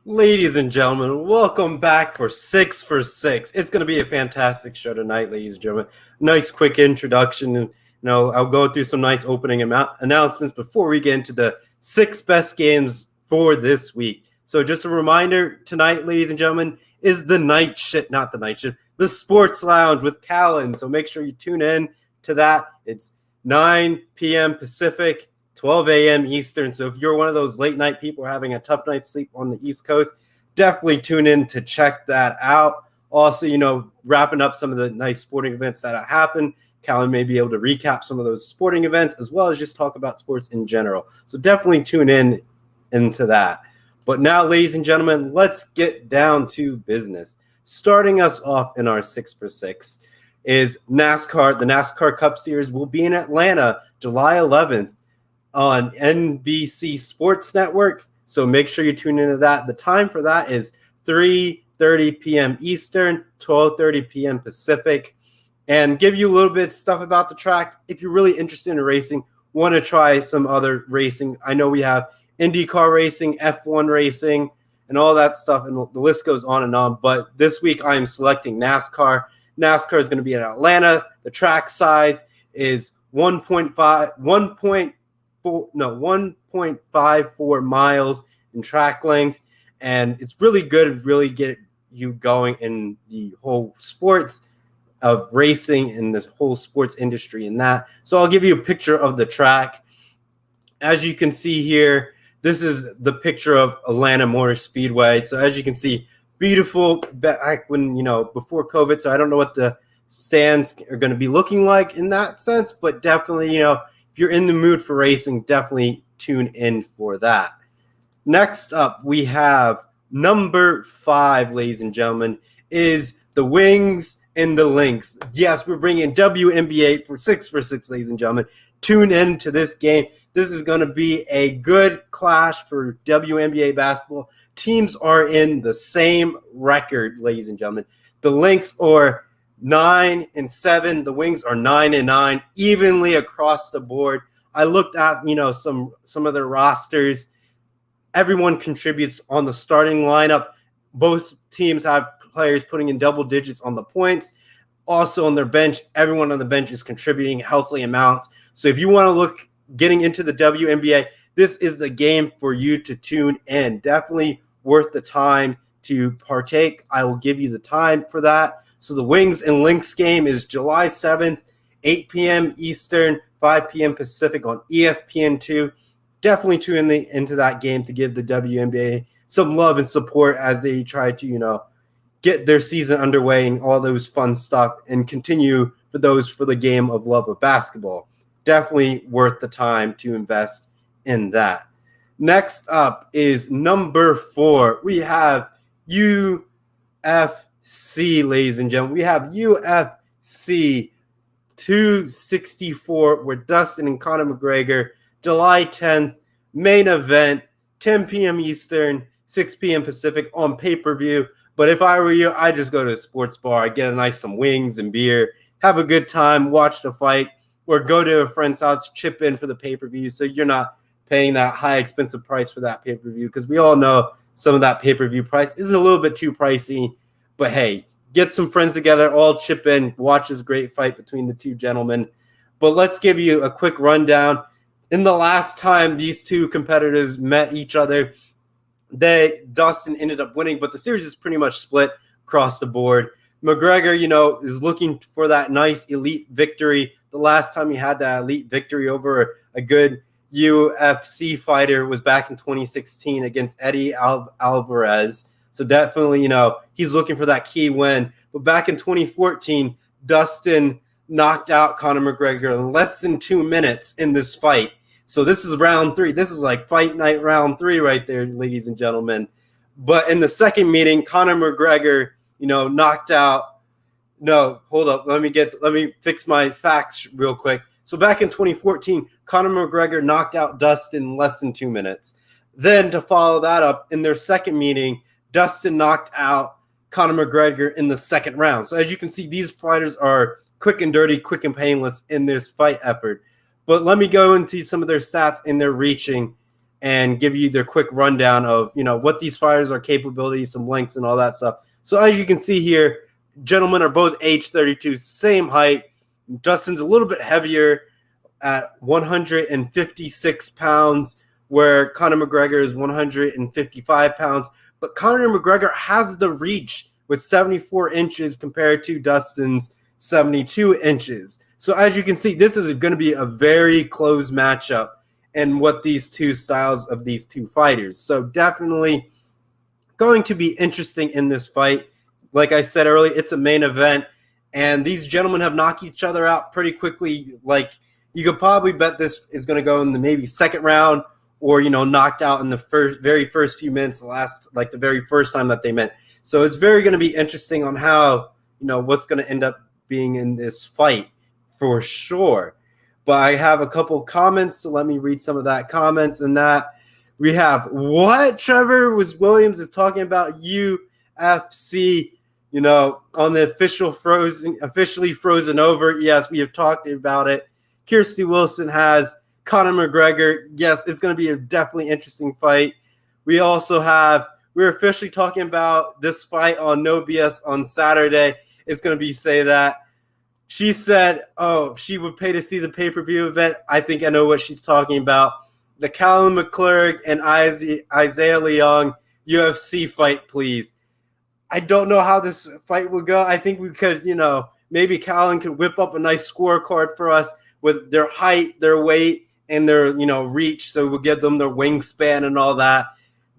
Ladies and gentlemen, welcome back for 6 for 6. It's going to be a fantastic show tonight, ladies and gentlemen. Nice quick introduction. And, I'll go through some nice opening announcements before we get into the 6 best games for this week. So just a reminder, tonight, ladies and gentlemen, is the Sports Lounge with Callan. So make sure you tune in to that. It's 9 p.m. Pacific, 12 a.m. Eastern. So if you're one of those late night people having a tough night's sleep on the East Coast, definitely tune in to check that out. Also, wrapping up some of the nice sporting events that have happened. Callan may be able to recap some of those sporting events as well as just talk about sports in general. So definitely tune in into that. But now, ladies and gentlemen, let's get down to business. Starting us off in our 6 for 6 is NASCAR. The NASCAR Cup Series will be in Atlanta July 11th on NBC Sports Network. So make sure you tune into that. The time for that is 3:30 p.m. Eastern, 12:30 p.m. Pacific. And give you a little bit of stuff about the track. If you're really interested in racing, want to try some other racing. I know we have IndyCar racing, F1 racing, and all that stuff. And the list goes on and on. But this week I am selecting NASCAR. NASCAR is going to be in Atlanta. The track size is 1.54 miles in track length, and it's really good to really get you going in the whole sports of racing and the whole sports industry in that. So I'll give you a picture of the track. As you can see here, this is the picture of Atlanta Motor Speedway. So as you can see, beautiful back when, before COVID. So I don't know what the stands are going to be looking like in that sense, but definitely, if you're in the mood for racing, definitely tune in for that. Next up, we have number 5, ladies and gentlemen, is the Wings and the Lynx. Yes, we're bringing WNBA for 6 for 6, ladies and gentlemen. Tune in to this game. This is going to be a good clash for WNBA basketball. Teams are in the same record, ladies and gentlemen. The Lynx are 9-7. The Wings are 9-9, evenly across the board. I looked at some of their rosters. Everyone contributes on the starting lineup. Both teams have players putting in double digits on the points. Also on their bench, everyone on the bench is contributing healthy amounts. So if you want to look getting into the WNBA, this is the game for you to tune in. Definitely worth the time to partake. I will give you the time for that. So the Wings and Lynx game is July 7th, 8 p.m. Eastern, 5 p.m. Pacific on ESPN2. Definitely tune into that game to give the WNBA some love and support as they try to, get their season underway and all those fun stuff and continue for the game of love of basketball. Definitely worth the time to invest in that. Next up is number 4. We have UFC, ladies and gentlemen. We have UFC 264 with Dustin and Conor McGregor, July 10th, main event, 10 p.m. Eastern, 6 p.m. Pacific on pay-per-view. But if I were you, I'd just go to a sports bar. I'd get some wings and beer, have a good time, watch the fight, or go to a friend's house, chip in for the pay-per-view so you're not paying that high expensive price for that pay-per-view, because we all know some of that pay-per-view price is a little bit too pricey. But hey, get some friends together, all chip in, watch this great fight between the two gentlemen. But let's give you a quick rundown. In the last time these two competitors met each other, Dustin ended up winning, but the series is pretty much split across the board. McGregor, is looking for that nice elite victory. The last time he had that elite victory over a good UFC fighter was back in 2016 against Eddie Alvarez. So definitely, he's looking for that key win. But back in 2014, Dustin knocked out Conor McGregor in less than 2 minutes in this fight. So this is round 3. This is like fight night round 3 right there, ladies and gentlemen. But in the second meeting, Conor McGregor, knocked out. No, hold up. Let me fix my facts real quick. So back in 2014, Conor McGregor knocked out Dustin in less than 2 minutes. Then to follow that up, in their second meeting, Dustin knocked out Conor McGregor in the second round. So as you can see, these fighters are quick and dirty, quick and painless in this fight effort. But let me go into some of their stats in their reaching and give you their quick rundown of, what these fighters are capabilities, some links and all that stuff. So as you can see here, gentlemen are both age 32, same height. Dustin's a little bit heavier at 156 pounds, where Conor McGregor is 155 pounds. But Conor McGregor has the reach with 74 inches compared to Dustin's 72 inches. So as you can see, this is going to be a very close matchup in what these two styles of these two fighters. So definitely going to be interesting in this fight. Like I said earlier, it's a main event, and these gentlemen have knocked each other out pretty quickly. Like, you could probably bet this is going to go in the maybe second round, or, knocked out in the very first few minutes, the very first time that they met. So it's very going to be interesting on how, what's going to end up being in this fight for sure. But I have a couple comments, so let me read some of that comments. And that we have, what Trevor Williams is talking about UFC, on the officially frozen over. Yes, we have talked about it. Kirsty Wilson has Conor McGregor. Yes, it's going to be a definitely interesting fight. We're officially talking about this fight on No BS on Saturday. It's going to be say that. She said, she would pay to see the pay-per-view event. I think I know what she's talking about. The Callum McClurg and Isaiah Leong UFC fight, please. I don't know how this fight will go. I think we could, maybe Callum could whip up a nice scorecard for us with their height, their weight, and their, reach. So we'll give them their wingspan and all that.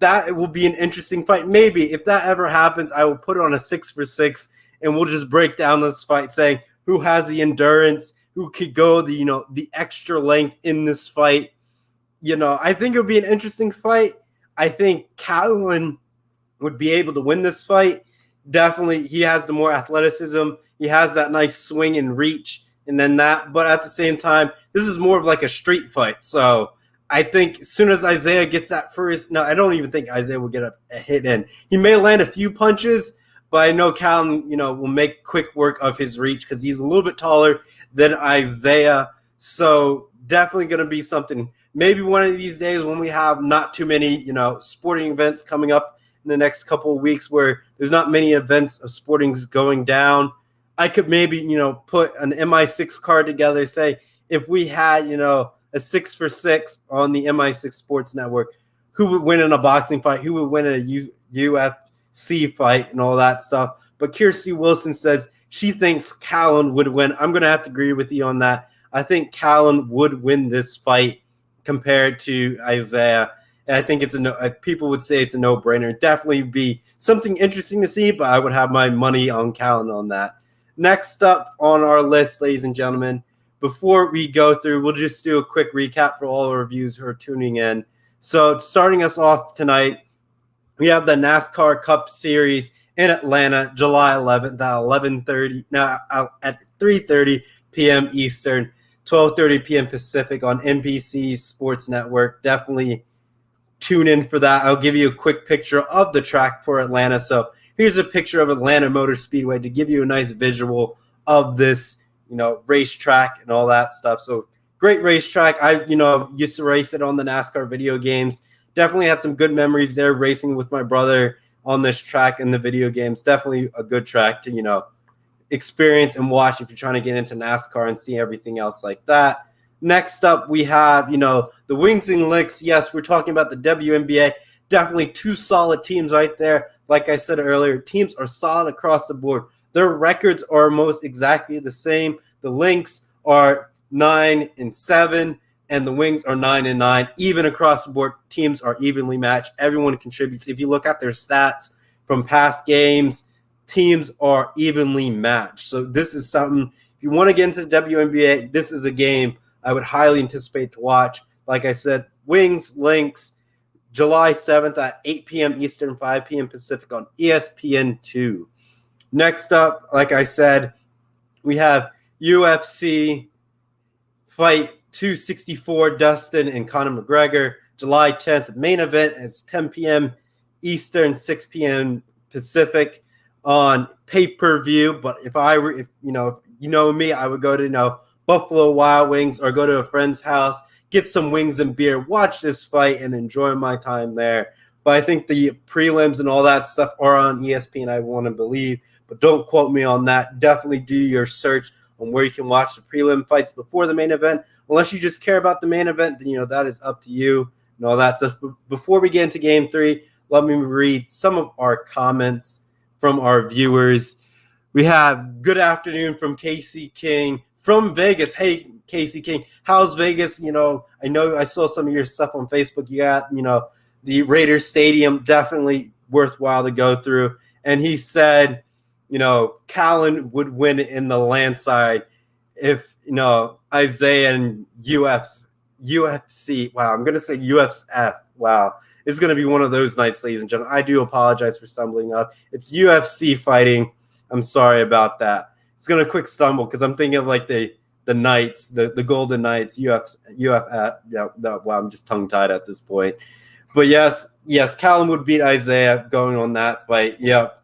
That will be an interesting fight. Maybe if that ever happens, I will put it on a 6-for-6, and we'll just break down this fight saying who has the endurance, who could go the extra length in this fight. I think it would be an interesting fight. I think Callum would be able to win this fight. Definitely, he has the more athleticism. He has that nice swing and reach, and then that. But at the same time, this is more of like a street fight. So I think as soon as Isaiah gets that first, no, I don't even think Isaiah will get a hit in. He may land a few punches, but I know Callum, will make quick work of his reach because he's a little bit taller than Isaiah. So definitely going to be something. Maybe one of these days when we have not too many, sporting events coming up in the next couple of weeks where there's not many events of sporting going down, I could maybe, put an MI6 card together, say if we had, a 6-for-6 on the MI6 Sports Network, who would win in a boxing fight, who would win in a UFC fight and all that stuff. But Kirsty Wilson says she thinks Callum would win. I'm going to have to agree with you on that. I think Callum would win this fight compared to Isaiah. And I think people would say it's a no-brainer. Definitely be something interesting to see, but I would have my money on Callum on that. Next up on our list, ladies and gentlemen, before we go through, we'll just do a quick recap for all our viewers who are tuning in. So starting us off tonight, we have the NASCAR Cup Series in Atlanta, July 11th at 3:30 p.m. Eastern, 12:30 p.m. Pacific on NBC Sports Network. Definitely tune in for that. I'll give you a quick picture of the track for Atlanta. So here's a picture of Atlanta Motor Speedway to give you a nice visual of this, racetrack and all that stuff. So great racetrack. I, used to race it on the NASCAR video games. Definitely had some good memories there racing with my brother on this track in the video games. Definitely a good track to, experience and watch if you're trying to get into NASCAR and see everything else like that. Next up, we have, the Wings and Licks. Yes, we're talking about the WNBA. Definitely two solid teams right there. Like I said earlier, teams are solid across the board. Their records are almost exactly the same. The Lynx are 9-7, and the Wings are 9-9. Even across the board, teams are evenly matched. Everyone contributes. If you look at their stats from past games, teams are evenly matched. So this is something, if you want to get into the WNBA, this is a game I would highly anticipate to watch. Like I said, Wings, Lynx, July 7th at 8 p.m. Eastern, 5 p.m. Pacific on ESPN2. Next up, like I said, we have UFC Fight 264, Dustin and Conor McGregor, July 10th. Main event is 10 p.m. Eastern, 6 p.m. Pacific on pay-per-view. But if you know me, I would go to Buffalo Wild Wings or go to a friend's house, get some wings and beer, watch this fight, and enjoy my time there. But I think the prelims and all that stuff are on ESPN, I want to believe. But don't quote me on that. Definitely do your search on where you can watch the prelim fights before the main event. Unless you just care about the main event, then, that is up to you and all that stuff. Before we get into Game 3, let me read some of our comments from our viewers. We have good afternoon from Casey King from Vegas. Hey, Casey King, how's Vegas? I know I saw some of your stuff on Facebook. You got, the Raiders Stadium, definitely worthwhile to go through. And he said, Callan would win in the landside if, Isaiah and UFC. Wow, I'm going to say UFF. Wow. It's going to be one of those nights, ladies and gentlemen. I do apologize for stumbling up. It's UFC fighting. I'm sorry about that. It's going to quick stumble because I'm thinking of like the Knights, the Golden Knights, UFF. Yeah, wow, I'm just tongue-tied at this point. But yes, Callum would beat Isaiah going on that fight. Yep.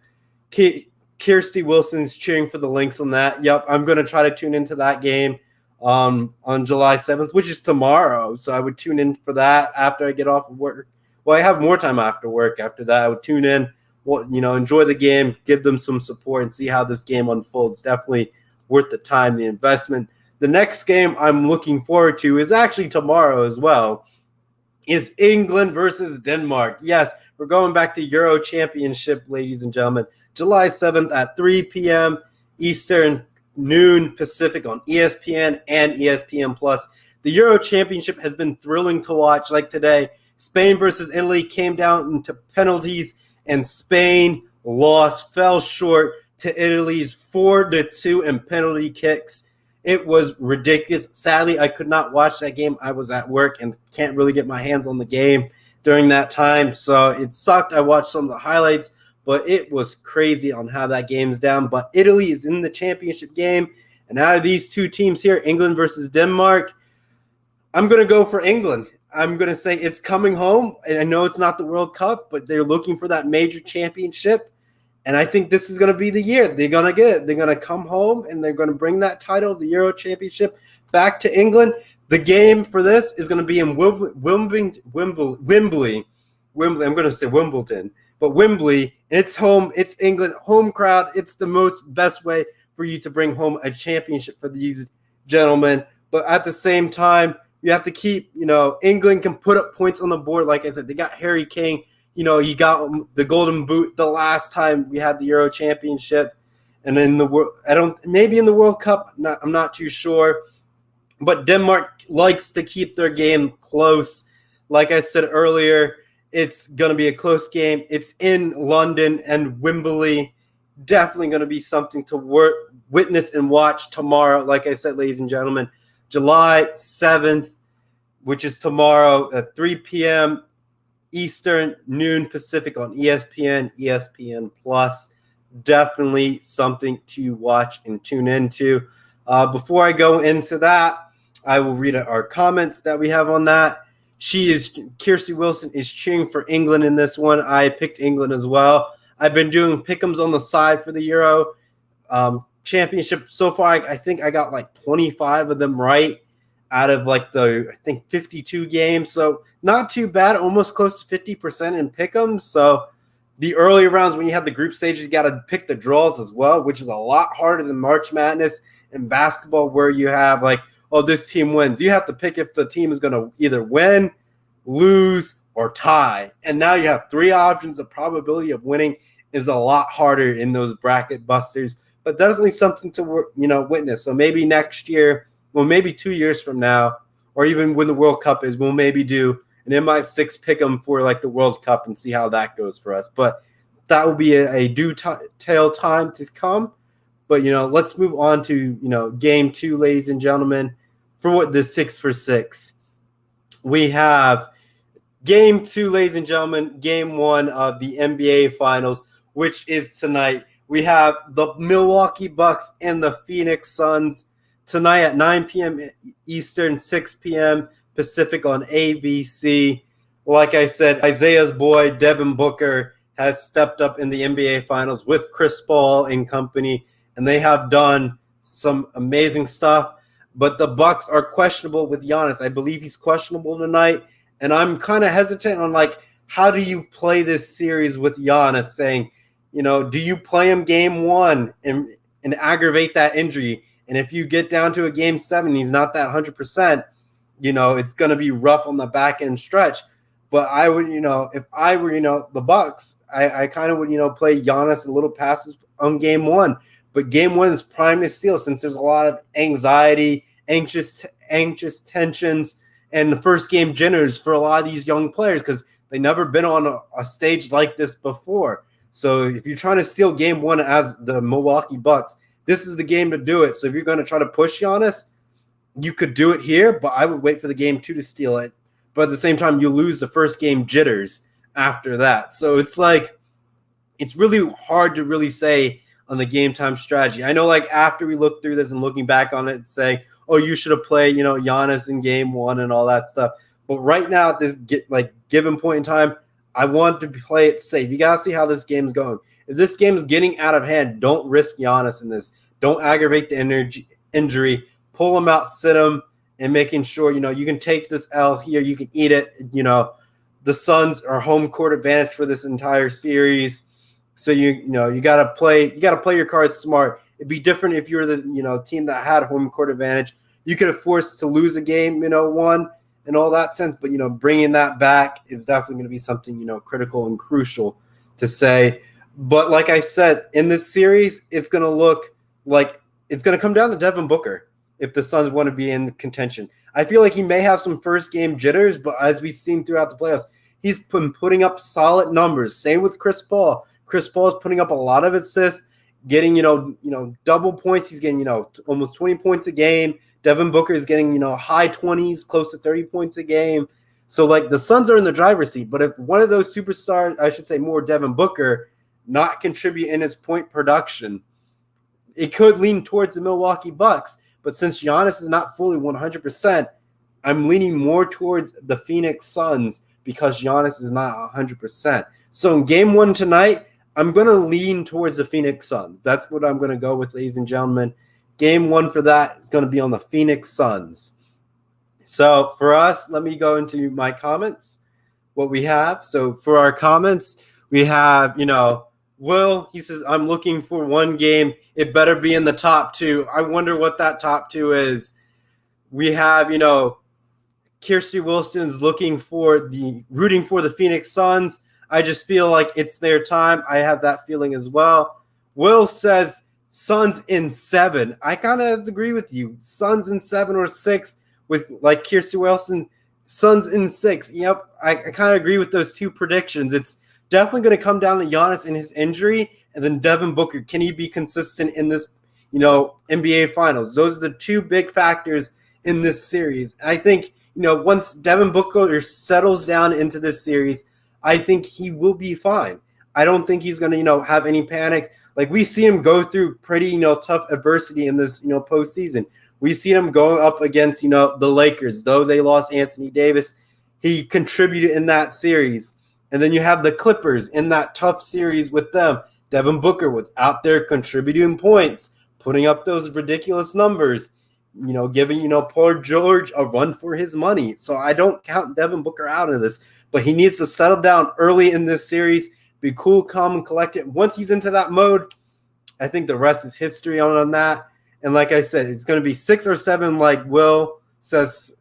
Kirsty Wilson's cheering for the Lynx on that. Yep, I'm going to try to tune into that game on July 7th, which is tomorrow. So I would tune in for that after I get off of work. Well, I have more time after work. After that, I would tune in, enjoy the game, give them some support, and see how this game unfolds. Definitely worth the time, the investment. The next game I'm looking forward to is actually tomorrow as well. Is England versus Denmark. Yes, we're going back to Euro Championship, ladies and gentlemen. July 7th at 3 p.m. Eastern, noon Pacific on ESPN and ESPN+. The Euro Championship has been thrilling to watch. Like today, Spain versus Italy came down into penalties, and Spain fell short to Italy's 4-2 in penalty kicks. It was ridiculous. Sadly, I could not watch that game. I was at work and can't really get my hands on the game during that time. So it sucked. I watched some of the highlights, but it was crazy on how that game's down. But Italy is in the championship game. And out of these two teams here, England versus Denmark, I'm going to go for England. I'm going to say it's coming home. And I know it's not the World Cup, but they're looking for that major championship. And I think this is going to be the year. They're going to get it. They're going to come home, and they're going to bring that title, the Euro Championship, back to England. The game for this is going to be in Wembley. I'm going to say Wimbledon, but Wembley. It's home. It's England. Home crowd. It's the best way for you to bring home a championship for these gentlemen. But at the same time, you have to keep, England can put up points on the board. Like I said, they got Harry Kane. He got the Golden Boot the last time we had the Euro Championship, and in the world, maybe in the World Cup, I'm not too sure. But Denmark likes to keep their game close. Like I said earlier, it's going to be a close game. It's in London and Wembley. Definitely going to be something to witness and watch tomorrow. Like I said, ladies and gentlemen, July 7th, which is tomorrow at 3 p.m. Eastern, noon Pacific on ESPN, ESPN+. Definitely something to watch and tune into. Before I go into that, I will read our comments that we have on that. Kirsty Wilson is cheering for England in this one. I picked England as well. I've been doing pick'ems on the side for the Euro Championship. So far, I think I got like 25 of them right out of I think 52 games. So not too bad, almost close to 50% in pick'ems. So the early rounds, when you have the group stages, you got to pick the draws as well, which is a lot harder than March Madness in basketball, where you have this team wins. You have to pick if the team is going to either win, lose, or tie. And now you have three options. The probability of winning is a lot harder in those bracket busters, but definitely something to witness. So maybe next year, well, maybe 2 years from now, or even when the World Cup is, we'll maybe do an MI6 pick'em for the World Cup and see how that goes for us. But that will be a due tail time to come. But let's move on to game 2, ladies and gentlemen, for the 6 for 6. We have game 2, ladies and gentlemen, game 1 of the NBA Finals, which is tonight. We have the Milwaukee Bucks and the Phoenix Suns tonight at 9 p.m. Eastern, 6 p.m. Pacific on ABC. Like I said, Isaiah's boy, Devin Booker, has stepped up in the NBA Finals with Chris Paul and company, and they have done some amazing stuff. but the Bucks are questionable with Giannis. I believe he's questionable tonight, and I'm kind of hesitant on like how do you play this series with Giannis? Saying, do you play him game one and aggravate that injury? And if you get down to a game 7, he's not that 100%. It's going to be rough on the back end stretch. But I would, if I were, the Bucks, I kind of would, play Giannis a little passes on game 1. But game 1 is prime to steal since there's a lot of anxiety, anxious tensions, and the first game jitters for a lot of these young players because they've never been on a stage like this before. So if you're trying to steal game 1 as the Milwaukee Bucks, this is the game to do it. So if you're going to try to push Giannis, you could do it here, but I would wait for the game 2 to steal it. But at the same time, you lose the first game jitters after that. So it's like it's really hard to really say on the game time strategy. I know like after we look through this and looking back on it and say, oh, you should have played, Giannis in game 1 and all that stuff. But right now at this given point in time, I want to play it safe. You got to see how this game's going. If this game is getting out of hand, don't risk Giannis in this. Don't aggravate the injury. Pull him out, sit him, and making sure, you can take this L here. You can eat it. The Suns are home court advantage for this entire series. So, you got to play your cards smart. It'd be different if you're the, team that had home court advantage. You could have forced to lose a game, 1 in all that sense. But, bringing that back is definitely going to be something, critical and crucial to say. But like I said, in this series, it's going to look like it's going to come down to Devin Booker if the Suns want to be in contention. I feel like he may have some first game jitters, but as we've seen throughout the playoffs, he's been putting up solid numbers. Same with Chris Paul. Chris Paul is putting up a lot of assists, getting, double points. He's getting, almost 20 points a game. Devin Booker is getting, high 20s, close to 30 points a game. So, like, the Suns are in the driver's seat. But if one of those superstars, I should say more Devin Booker, not contribute in his point production, it could lean towards the Milwaukee Bucks. But since Giannis is not fully 100%, I'm leaning more towards the Phoenix Suns because Giannis is not 100%. So in game 1 tonight, I'm going to lean towards the Phoenix Suns. That's what I'm going to go with, ladies and gentlemen. Game 1 for that is going to be on the Phoenix Suns. So for us, let me go into my comments, what we have. So for our comments, we have, Will, he says, I'm looking for one game. It better be in the top 2. I wonder what that top 2 is. We have, Kirsty Wilson's rooting for the Phoenix Suns. I just feel like it's their time. I have that feeling as well. Will says Suns in 7. I kind of agree with you. Suns in 7 or 6 with like Kirsty Wilson. Suns in 6. Yep, I kind of agree with those 2 predictions. It's definitely going to come down to Giannis and his injury, and then Devin Booker. Can he be consistent in this, NBA Finals? Those are the 2 big factors in this series. I think, once Devin Booker settles down into this series, I think he will be fine. I don't think he's going to, have any panic. Like we see him go through pretty, tough adversity in this, postseason. We see him go up against, the Lakers. Though they lost Anthony Davis, he contributed in that series. And then you have the Clippers in that tough series with them. Devin Booker was out there contributing points, putting up those ridiculous numbers, giving, Paul George a run for his money. So I don't count Devin Booker out of this, but he needs to settle down early in this series, be cool, calm, and collected. Once he's into that mode, I think the rest is history on that. And like I said, it's going to be 6 or 7 like Will says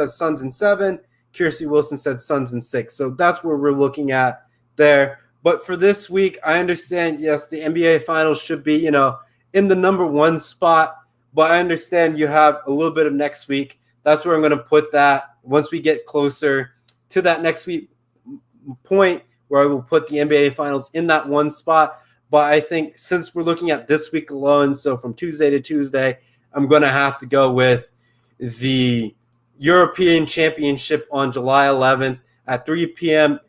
Suns in 7. Kirsty Wilson said Suns in 6. So that's where we're looking at there. But for this week, I understand, yes, the NBA Finals should be, in the number 1 spot. But I understand you have a little bit of next week. That's where I'm going to put that once we get closer to that next week point where I will put the NBA Finals in that 1 spot. But I think since we're looking at this week alone, so from Tuesday to Tuesday, I'm going to have to go with the European Championship on July 11th at 3 p.m.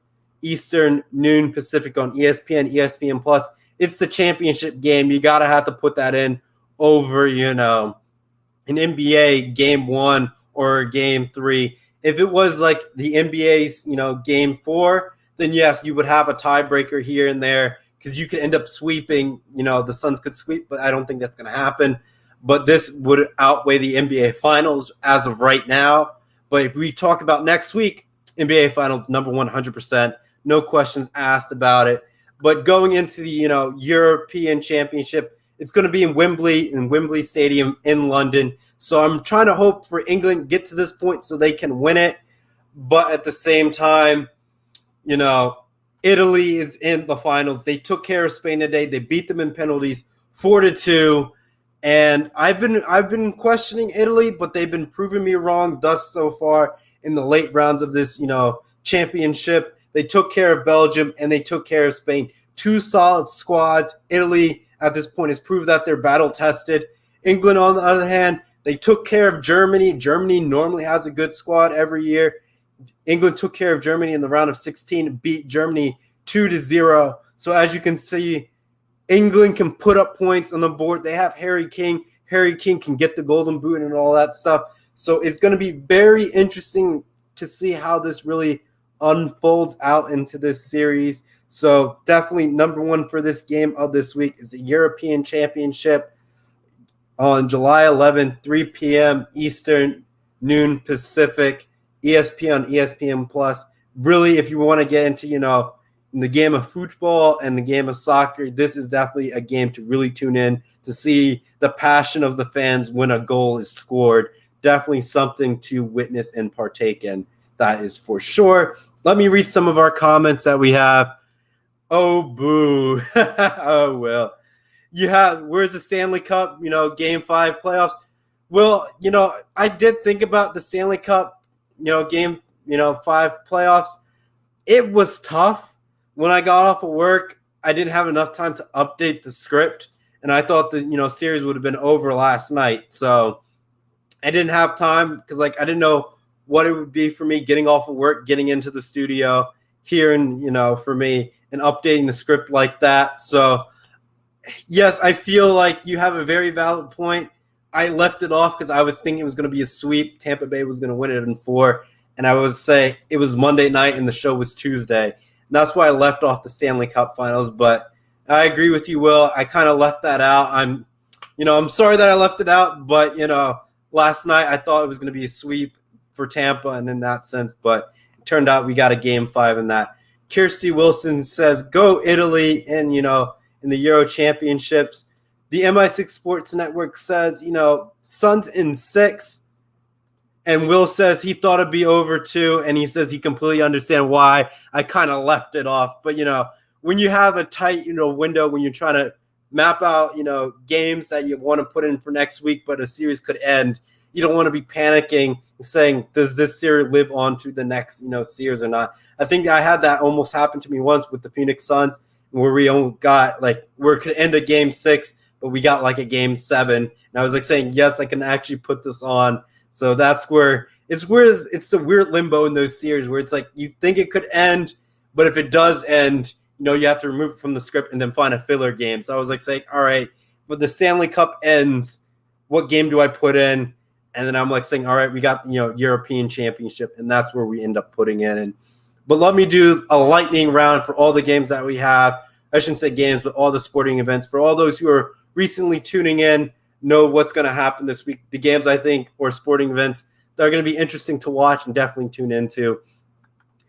Eastern, noon Pacific on ESPN, ESPN Plus. It's the championship game. You got to have to put that in over, an NBA game 1 or game 3. If it was like the NBA's, game 4, then yes, you would have a tiebreaker here and there because you could end up sweeping, the Suns could sweep, but I don't think that's going to happen. but this would outweigh the NBA Finals as of right now. But if we talk about next week, NBA Finals number 100%, no questions asked about it. But going into the European Championship, it's going to be in Wembley Stadium in London. So I'm trying to hope for England to get to this point so they can win it. But at the same time, Italy is in the finals. They took care of Spain today. They beat them in penalties 4-2. And I've been questioning Italy, but they've been proving me wrong thus so far in the late rounds of this, championship. They took care of Belgium and they took care of Spain. Two solid squads. Italy at this point has proved that they're battle tested. England, on the other hand, they took care of Germany. Germany normally has a good squad every year. England took care of Germany in the round of 16, beat Germany 2-0. So as you can see, England can put up points on the board. They have Harry Kane. Harry Kane can get the golden boot and all that stuff. So it's going to be very interesting to see how this really unfolds out into this series. So definitely number one for this game of this week is the European Championship on July 11th, 3 p.m. Eastern, noon Pacific, ESPN, ESPN Plus. Really, if you want to get into, in the game of football and the game of soccer, this is definitely a game to really tune in to see the passion of the fans when a goal is scored. Definitely something to witness and partake in. That is for sure. Let me read some of our comments that we have. Oh, boo. Oh, well. Where's the Stanley Cup, Game 5 playoffs? Well, I did think about the Stanley Cup, Game, 5 playoffs. It was tough. When I got off of work, I didn't have enough time to update the script, and I thought the, series would have been over last night. So I didn't have time because, I didn't know what it would be for me getting off of work, getting into the studio, hearing, for me, and updating the script like that. So, yes, I feel like you have a very valid point. I left it off because I was thinking it was going to be a sweep. Tampa Bay was going to win it in 4. And I would say it was Monday night and the show was Tuesday. And that's why I left off the Stanley Cup Finals. But I agree with you, Will. I kind of left that out. I'm sorry that I left it out. But, last night I thought it was going to be a sweep for Tampa and in that sense. But it turned out we got a Game 5 in that. Kirsty Wilson says, go Italy and, in the Euro Championships. The MI6 Sports Network says, Suns in 6. And Will says he thought it'd be over too. And he says he completely understands why I kind of left it off. But, when you have a tight, window, when you're trying to map out, games that you want to put in for next week, but a series could end, you don't want to be panicking and saying, does this series live on to the next, series or not? I think I had that almost happen to me once with the Phoenix Suns, where we only got where it could end a Game 6, but we got a Game 7. And I was saying, yes, I can actually put this on. So that's where it's the weird limbo in those series where it's you think it could end, but if it does end, you have to remove it from the script and then find a filler game. So I was saying, all right, but the Stanley Cup ends, what game do I put in? And then I'm saying, all right, we got, European Championship, and that's where we end up putting it in. But let me do a lightning round for all the games that we have. I shouldn't say games, but all the sporting events. For all those who are recently tuning in, know what's going to happen this week. The games, I think, or sporting events that are going to be interesting to watch and definitely tune into.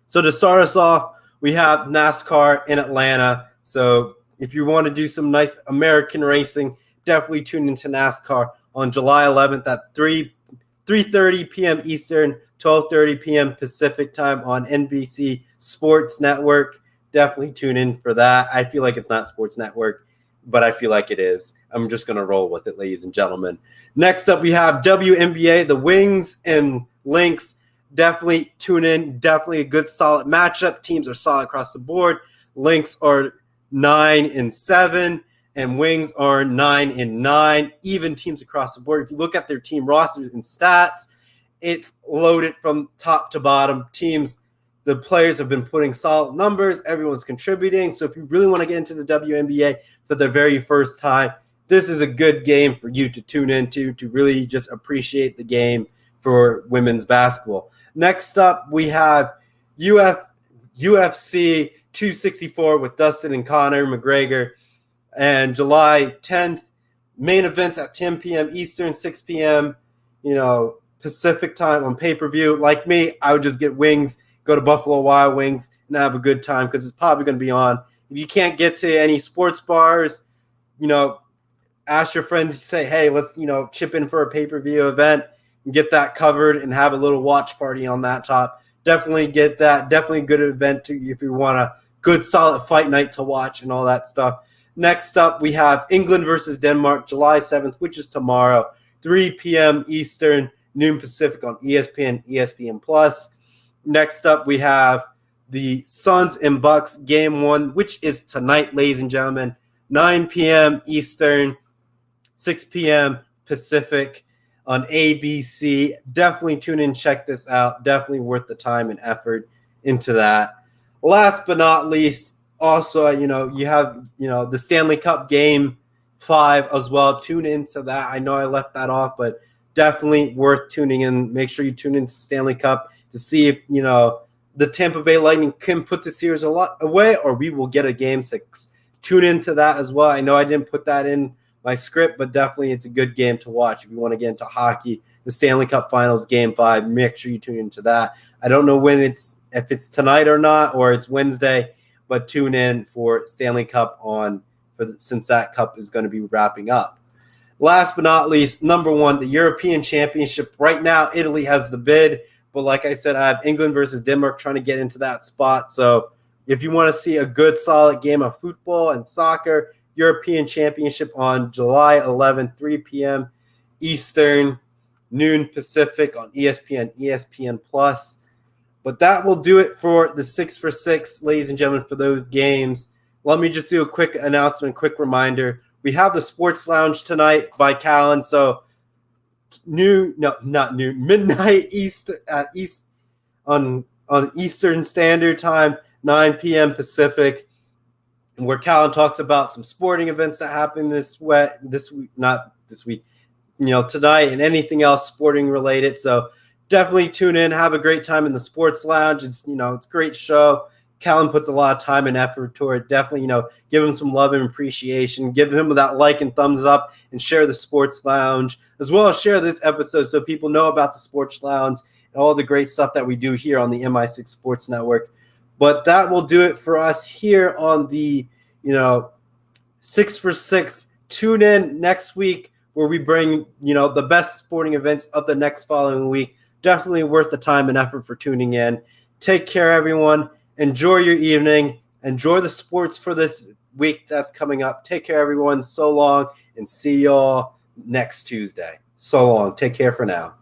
So to start us off, we have NASCAR in Atlanta. So if you want to do some nice American racing, definitely tune into NASCAR on July 11th at 3:30 p.m. Eastern, 12:30 p.m. Pacific time on NBC Sports Network. Definitely tune in for that. I feel like it's not Sports Network, but I feel like it is. I'm just going to roll with it, ladies and gentlemen. Next up, we have WNBA, the Wings and Lynx. Definitely tune in. Definitely a good, solid matchup. Teams are solid across the board. Lynx are 9-7, and Wings are 9-9. Even teams across the board. If you look at their team rosters and stats, it's loaded from top to bottom. The players have been putting solid numbers. Everyone's contributing. So if you really want to get into the WNBA for the very first time, this is a good game for you to tune into to really just appreciate the game for women's basketball. Next up, we have UFC 264 with Dustin and Conor McGregor. And July 10th, Main events at 10 p.m. Eastern, 6 p.m. Pacific time on pay-per-view. Like me, I would just get wings, go to Buffalo Wild Wings, and have a good time because it's probably going to be on. If you can't get to any sports bars, ask your friends, say, hey, let's, chip in for a pay-per-view event and get that covered and have a little watch party on that top. Definitely get that. Definitely a good event if you want a good, solid fight night to watch and all that stuff. Next up, we have England versus Denmark, July 7th, which is tomorrow, 3 p.m. Eastern, noon Pacific on ESPN, ESPN+. Next up, we have the Suns and Bucks Game 1, which is tonight, ladies and gentlemen, 9 p.m. Eastern, 6 p.m. Pacific on ABC. Definitely tune in, check this out. Definitely worth the time and effort into that. Last but not least, also, you have, the Stanley Cup Game 5 as well. Tune into that. I know I left that off, but definitely worth tuning in. Make sure you tune into Stanley Cup to see if, the Tampa Bay Lightning can put the series a lot away or we will get a Game 6. Tune into that as well. I know I didn't put that in my script, but definitely it's a good game to watch. If you want to get into hockey, the Stanley Cup Finals Game 5, make sure you tune into that. I don't know if it's tonight or not, or it's Wednesday, but tune in for Stanley Cup since that cup is going to be wrapping up. Last but not least, number 1, the European Championship. Right now, Italy has the bid, but like I said, I have England versus Denmark trying to get into that spot. So if you want to see a good, solid game of football and soccer, European Championship on July 11th, 3 p.m. Eastern, noon Pacific on ESPN, ESPN+. But that will do it for the 6 for 6, ladies and gentlemen, for those games. Let me just do a quick announcement, quick reminder. We have the Sports Lounge tonight by Callan. So midnight on Eastern Standard Time, 9 p.m. Pacific, where Callan talks about some sporting events that happened tonight and anything else sporting related. So definitely tune in, have a great time in the Sports Lounge. It's a great show. Callan puts a lot of time and effort toward it. Definitely, give him some love and appreciation. Give him that like and thumbs up and share the Sports Lounge, as well as share this episode so people know about the Sports Lounge and all the great stuff that we do here on the MI6 Sports Network. But that will do it for us here on the, 6 for 6. Tune in next week where we bring, the best sporting events of the next following week. Definitely worth the time and effort for tuning in. Take care, everyone. Enjoy your evening. Enjoy the sports for this week that's coming up. Take care, everyone. So long, and see y'all next Tuesday. So long. Take care for now.